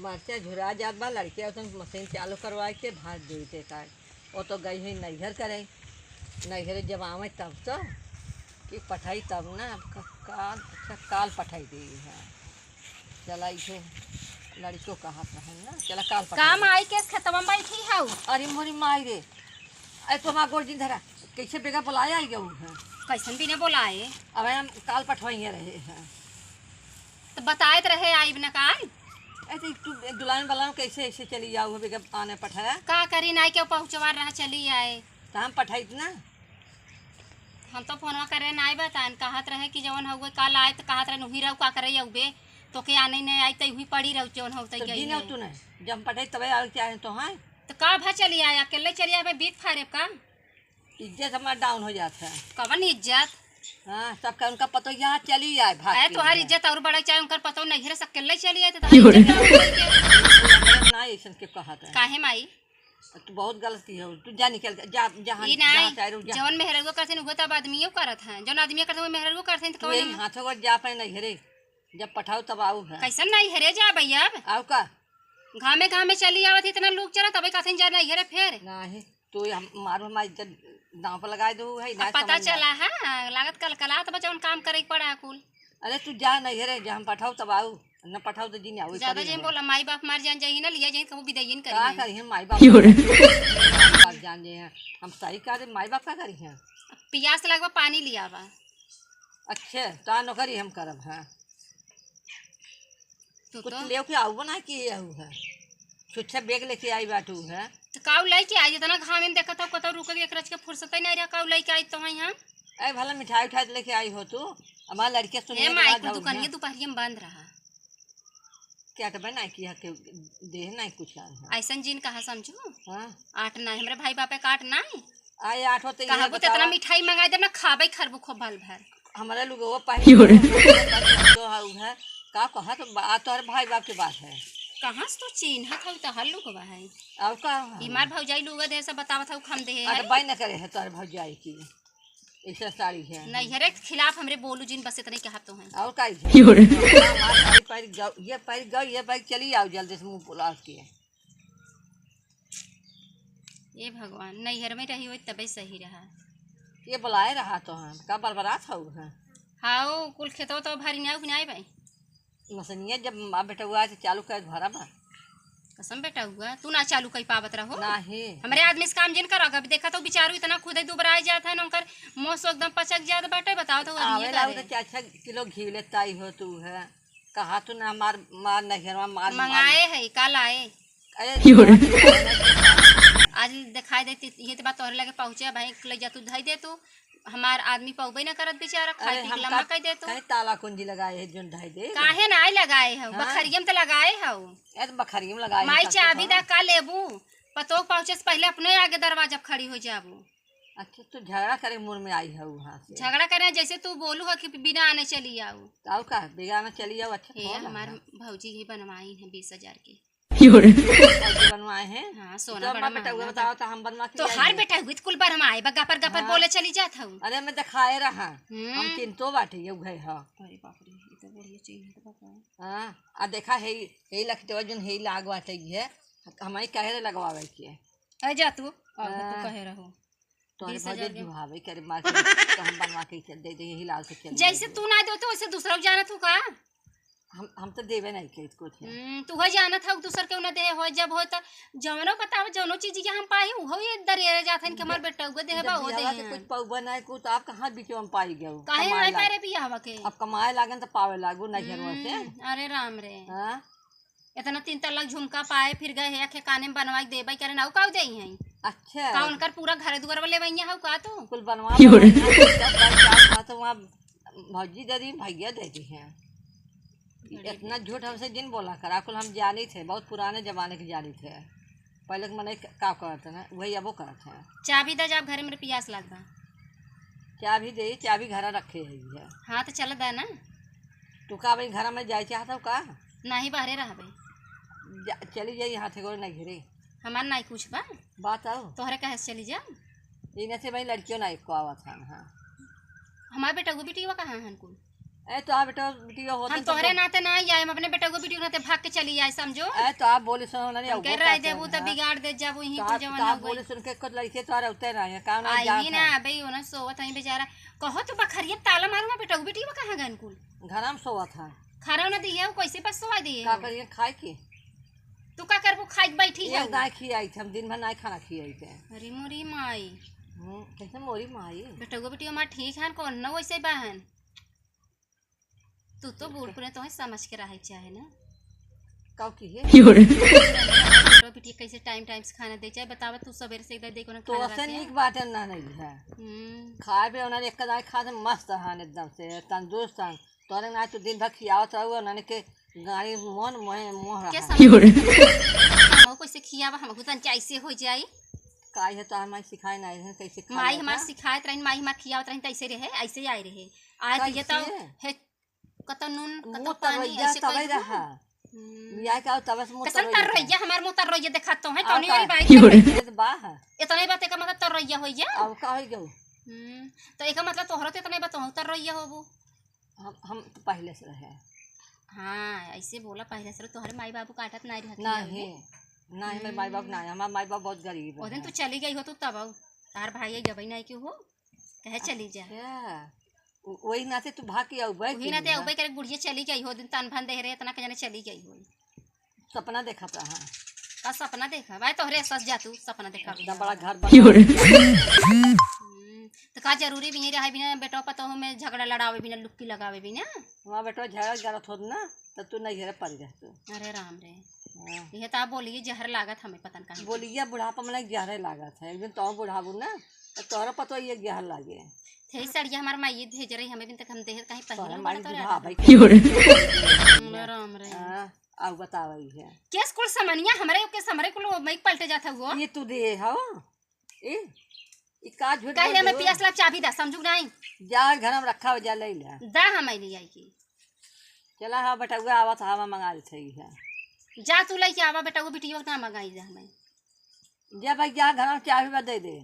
मरचा झुरा जात बा लड़के उसन मशीन चालू करवा के भात देते का वो तो गई है नैहर करे नैहर जब आवे तब तो कि पठाई तब ना काल अच्छा काल पठाई दी है चला इसे लड़कियों कहा है ना चला काल काम आई के खत्म बैठी हाउ। अरे मोरी माई रे अरे तो हमारा गोर्जिन धरा कैसे बेगा बुलाया आई गऊ है कैसन भी ने बोलाए अब हम काल पठवाइए रहे हैं तो बताए तो रहे आई बिना काल ऐसे तू दुल्हन बलान कैसे ऐसे चली जाओ बेगा आने पठाया का करी नाई के पहुँचवा रहा चली आए तो हम पठाई ना हम तो फोनवा करे नाई बतान कहत रहे कि जवन हुए कल आए तो कहत रहे नुही रहू का करे उबे तो के आने नहीं आई तो हुई पड़ी रहू जवन हो तो जी ना तू ना जब हम पठाई तबे आ चाहे तो हाँ तो का भा चली आए अकेले चली आए बीत फारे का इज्जत हमारा डाउन हो जाता है कवन इज्जत हाँ सबका उनका पतो यहाँ चली आए भाग तुम्हारी इज्जत और बड़ा चाहे उनकर पतो नहीं रह अकेले चली आए ना ऐसा के कहा था काहे माई तू बहुत गलत की हो तू जा निकल जा जहाँ जवन मेहरगो करते वो तब आदमियों करत है जवन आदमी करते वो मेहरगो करते तो यही हाथों को जा पाए नहीं हेरे जब पठाओ तब आओ है कैसन नहीं हेरे जा भैया आओ का घामे चली आवत इतना लोग चला तबे कहते जा नहीं हेरे फेर नहीं तू मारो हमारी इज्जत दांव पर लगा दो है ना पता चला है लागत कल कला तो जवन काम करे पड़ा कुल अरे तू जा नहीं हेरे जब हम पठाओ तब आओ न पठाओ तो जी नहीं आओ ज्यादा जे बोला माई बाप मार जान जाई ना लिया जाई कबो विदाई का करी करी हम माई बाप जान जे हैं हम सही करे माई बाप का करी हैं पियास लगवा पानी लिया बा अच्छे ता नौकरी हम करब है तू कुछ तो ले के आऊ बना के आऊ है छुच्छा बैग लेके आई बाटू है तो काऊ लई के आई इतना घाम में देखत हो कतो रुक के एक रच के फुर्सत ही नहीं रहा काऊ लई के आई तो यहाँ अरे भला मिठाई उठाई लेके आई हो तू हमारा लड़के सुन ए माई को दुकानिया दोपहरिया में बंद रहा क्या कर ना कि के देह नहीं कुछ ऐसन जिन कहा समझो हां आठ ना हमरे भाई बापे काट ना आए आठ होते कहा को इतना मिठाई मंगाई दे ना खाबे खरबू खूब भल भर हमारे लोग वो पहले तो है का कहा तो बात और भाई बाप के बात है कहां से तो चिन्ह था तो हल्लू को है अब का बीमार भौजाई लोग दे सब बतावत हो खम दे अरे बाई न करे है तोर भौजाई की ऐसा साड़ी है नहीं हरे खिलाफ हमरे बोलू जिन बस इतने कहत तो हैं और का ये पैर गई ये पैर चली आओ जल्दी से मुंह पुला के ये भगवान नैहर में रही हो तबे सही रहा ये बुलाए रहा तो हम का बरबरात हो है हाओ कुल खेतो तो भारी ना नहीं भाई मसनिया जब माँ बेटा हुआ तो चालू कर भरा बा कसम बेटा हुआ तू ना चालू कई पावत रहो नहीं हमारे आदमी से काम जिन करो अभी देखा तो बेचारू इतना खुद ही दुबराई जाता है नौकर मुंह से एकदम पचक जाता बाटे बताओ तो आवे लाओ तो 4-6 किलो घी लेता ही हो तू है कहा तू ना मार नहर में मार मंगाए है कल आए आज दिखाई देती ये तो बात तोहरे लगे पहुंचे भाई ले जा तू धई दे तू हमार आदमी पौबे ना करत बेचारा खाई पी लम्मा कह दे तू ताला कुंजी लगाए है जोन ढाई दे काहे ना लगाए हो बखरियम तो लगाए हो ए तो बखरियम लगाए माई चाबी दा का लेबू पतो पहुंचे से पहले अपने आगे दरवाजा खड़ी हो जाबू अच्छा तो झगड़ा करे मुंह में आई है वहां से झगड़ा करे जैसे तू बोलू है कि बिना आने चली आओ ताऊ का बेगाना चली जाओ अच्छा ये हमार भौजी ही बनवाई है 20,000 की बनवाए हैं हां सोना बड़ा बेटा हुआ बताओ तो हम बनवा के तो हर बेटा हुई कुल बार हम आए गपर गपर बोले चली जात हूं अरे मैं दिखाए रहा हम चिंतो बाटे ये है हां अरे बाप रे ये तो बढ़िया चीज है बाबा हां आ देखा है हे लखते जन हे लागवाटे है हमारी कहे लगवावे के आ जा तू और तू कहे रहो तो भजे जुहावे करे मार तो हम बनवा के चल दे दे यही लाल से चल जैसे तू ना दे तो वैसे दूसरा जानत हो का हम तो देवे नहीं के कुछ तू हो जाना था दूसर के न दे हो जब हो त जवनो बताओ जवनो चीज के हम पाई हो ये दरे जाथन के हमर बेटा उगे देबा हो दे कुछ पौबा नहीं कुछ आप कहां बीच में पाई गयो काहे नहीं पारे बियाह के अब कमाए लागन तो पावे लागू नहीं घरवा से अरे राम रे हां इतना 3 तलाक झुमका पाए फिर गए है के काने में बनवाई देबा करे ना काऊ देई है अच्छा का उनकर पूरा घर दुआर वाले वैया हो का तो कुल बनवा तो वहां भौजी दरी भैया देती हैं इतना झूठ हमसे जिन बोला करा कुल हम जानी थे बहुत पुराने जमाने के जानी थे पहले के मने का करते ना वही अब करते हैं चाबी दा जब घर में पियास लगता चाबी दे चाबी घर रखे है हाँ तो चल दा ना तू का भाई घर में जाए चाहता का नहीं बाहरे रहबे चली जाई हाथे गोड़ नहीं घिरे हमार नहीं कुछ बा बात आओ तोहरे कहे चली जा इने से भाई लड़कियों ना एक को आवत हां हमार बेटा वो बेटी कहां हन कुल ए तो आप बेटा वीडियो होते हम तोहरे नाते ना आए, हम अपने बेटा को वीडियो नाते भाग के चली आए, समझो। ए तो आप बोले सुनो नहीं कह रहे देबू तो बिगाड़ दे जाबू यहीं तो पे आप जवन तो आप हो बोले गई। सुन के कुछ लड़के तो आ रहे उतर रहे हैं काम ना आई जात ना है भाई ओना सोवत हई बेचारा। कहो तो बखरिया ताला मारूंगा बेटा को बेटी कहां गन कुल घर में सोवा था खाना ना दिए कैसे बस सोवा दिए। का करिए खाए की तू का करबू खाई के बैठी है। एक गाय खियाई थी हम दिन भर नहीं खाना खियाई थे अरे मोरी माई कैसे मोरी माई बेटा को बेटी हमार ठीक है कौन ना वैसे बहन। तू तो बूढ़ पुरे तो समझ के रहे चाहे ना कब की है बेटा बेटी कैसे टाइम टाइम से खाना दे चाहे बतावा तू सवेरे से इधर देखो ना तो ऐसे नीक बात है ना नहीं है खाए पे उन्होंने एक दाई खा दे मस्त हन एकदम से तंदुरुस्त हन तोरे ना तो दिन भर खियावत रहो उन्होंने के गाड़ी मन मोह क्या रहा समझ हम कैसे खियावा हमको तन कैसे हो जाई। काई है तो हमारी सिखाई नहीं है कैसे खा माई हमार सिखात रही माई हमार खियावत रही ऐसे रहे ऐसे ही आए रहे आज ये तो हे कत नून कत पानी ऐसे तबई कोई रहा मियाँ का तब से मुंह कसन तर रहिया हमार मुंह तर रहिया देखा तो है और टोनी का? वाली बाई ये बाह इतना ही बात का मतलब तर रहिया हो जा। अब का हो गयो तो एक मतलब तोहरा तो इतना ही बात तर रहिया होबू। हम तो पहले से रहे हाँ ऐसे बोला पहले से तोहरे माई बाबू काटत नहीं रहती नहीं नहीं मेरे माई बाप नहीं हमारा माई बाप बहुत गरीब ओ दिन तू चली गई हो तू तब तार भाई जब नहीं क्यों हो कहे चली जा है वही नाते तू भाग के आउबे वही ना ते उबे करे गुड़िया चली गई हो दिन तन भन दे रहे इतना के जाने चली गई हो। सपना देखा था हाँ का सपना देखा भाई तोहरे सस जा तू सपना देखा एकदम बड़ा घर बना तो का जरूरी भी रहे बिना बेटा पतो में झगड़ा लड़ावे बिना लुक्की लगावे बिना वहाँ बेटा झगड़ा गलत हो ना तो तू नहीं घेरे पड़ गया तू अरे राम रे ये तो आप बोलिए जहर लागत हमें पता नहीं बोलिए बुढ़ापा में गहरे लागत है एक दिन तो बुढ़ाबू ना तो तोहरा पतो ये गहर लागे थे सड़िया हमार माई भेज रही हमें बिन तक हम देह कहीं तोहरा पहले माई तो बुढ़ा भाई राम रे अब बतावई है केस कुल समनिया हमरे के समरे कुल मैं पलटे जाता हुआ ये तू दे हो ए का झूठ कहे मैं पियास ला चाबी दा समझू नहीं जा घर में रखा हो जा ले ले दा हम ले आई की चला हाँ बेटा हुआ आवा था हवा मंगा दी है जा तू लेके आवा बेटा वो बिटियो ना मंगाई जा हमें जा भाई जा घर में चाबी दे दे